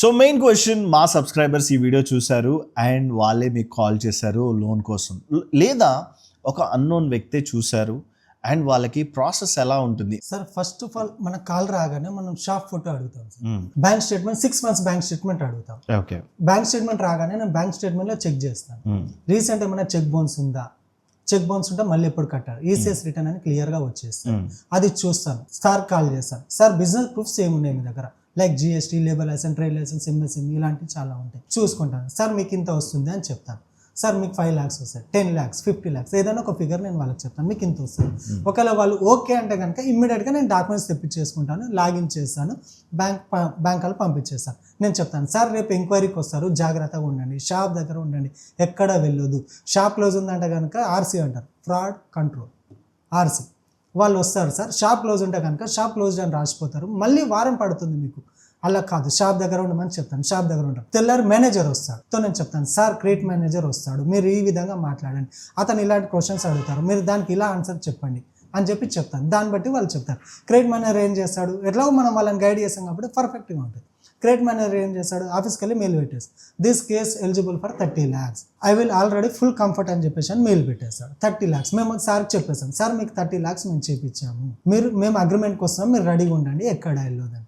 So main question, మా subscribers ఈ video చూశారు అండ్ వాళ్ళే మీకు కాల్ చేశారు లోన్ కోసం, లేదా ఒక అన్నోన్ వ్యక్తే చూశారు అండ్ వాళ్ళకి ప్రాసెస్ ఎలా ఉంటుంది? సార్ ఫస్ట్ ఆఫ్ ఆల్ మన కాల్ రాగానే మనం షాప్ ఫోటో అడుగుతాం sir. Bank statement 6 months bank statement అడుగుతాం. ఓకే, బ్యాంక్ స్టేట్మెంట్ రాగానే నేను బ్యాంక్ స్టేట్మెంట్ లో చెక్ చేస్తాను. రీసెంట్ ఏమైనా చెక్ బౌన్స్ ఉందా, చెక్ బౌన్స్ ఉంటే మళ్ళీ ఎప్పుడు కట్టారు, ఈసీఎస్ రిటర్న్ అని క్లియర్ గా వచ్చేస్తాను. అది చూస్తాను. సార్ కాల్ చేస్తాను, సార్ బిజినెస్ ప్రూఫ్స్ ఏమున్నాయి మీ దగ్గర, like GST, labour licence, trade licence, MSME ఇలాంటివి చాలా ఉంటాయి. చూసుకుంటాను. సార్ మీకు ఇంత వస్తుంది అని చెప్తాను. సార్ మీకు 5 lakhs వస్తాయి, 10 lakhs, 50 lakhs, ఏదైనా ఒక ఫిగర్ నేను వాళ్ళకి చెప్తాను, మీకు ఇంత వస్తుంది. ఒకవేళ వాళ్ళు ఓకే అంటే కనుక ఇమ్మీడియట్గా నేను డాక్యుమెంట్స్ తెప్పించేసుకుంటాను, లాగిన్ చేస్తాను, బ్యాంక్ వాళ్ళు పంపించేస్తాను. నేను చెప్తాను, సార్ రేపు ఎంక్వైరీకి వస్తారు, జాగ్రత్తగా ఉండండి, షాప్ దగ్గర ఉండండి, ఎక్కడ వెళ్ళొద్దు. షాప్ క్లోజ్ ఉందంటే కనుక ఆర్సీ అంటారు, ఫ్రాడ్ కంట్రోల్, ఆర్సీ. వాళ్ళు వస్తారు సార్, షాప్ క్లోజ్ ఉంటే కనుక షాప్ క్లోజ్ అని రాసిపోతారు, మళ్ళీ వారం పడుతుంది మీకు. అలా కాదు, షాప్ దగ్గర ఉండమని చెప్తాను, షాప్ దగ్గర ఉంటారు. తెల్లారి మేనేజర్ వస్తాడు, తో నేను చెప్తాను, సార్ క్రెడిట్ మేనేజర్ వస్తాడు, మీరు ఈ విధంగా మాట్లాడండి, అతను ఇలాంటి క్వశ్చన్స్ అడుగుతారు, మీరు దానికి ఇలా ఆన్సర్ చెప్పండి అని చెప్పి చెప్తాను. దాన్ని బట్టి వాళ్ళు చెప్తారు. క్రెడిట్ మేనేజర్ ఏం చేస్తాడు, ఎట్లాగో మనం వాళ్ళని గైడ్ చేస్తాం కాబట్టి పర్ఫెక్ట్గా ఉంటుంది. క్రెడిట్ మేనేజర్ ఏం చేస్తాడు, ఆఫీస్కి వెళ్ళి మెయిల్ పెట్టేసి, this case eligible for 30 lakhs, I will already full comfort అని చెప్పేసి అని మెయిల్ పెట్టేస్తాడు. 30 lakhs మేము సార్కి చెప్పేస్తాం, సార్ మీకు 30 lakhs మేము చేయించాము, మేము అగ్రిమెంట్కి వస్తాం, మీరు రెడీగా ఉండండి, ఎక్కడ వెళ్ళొద్దని.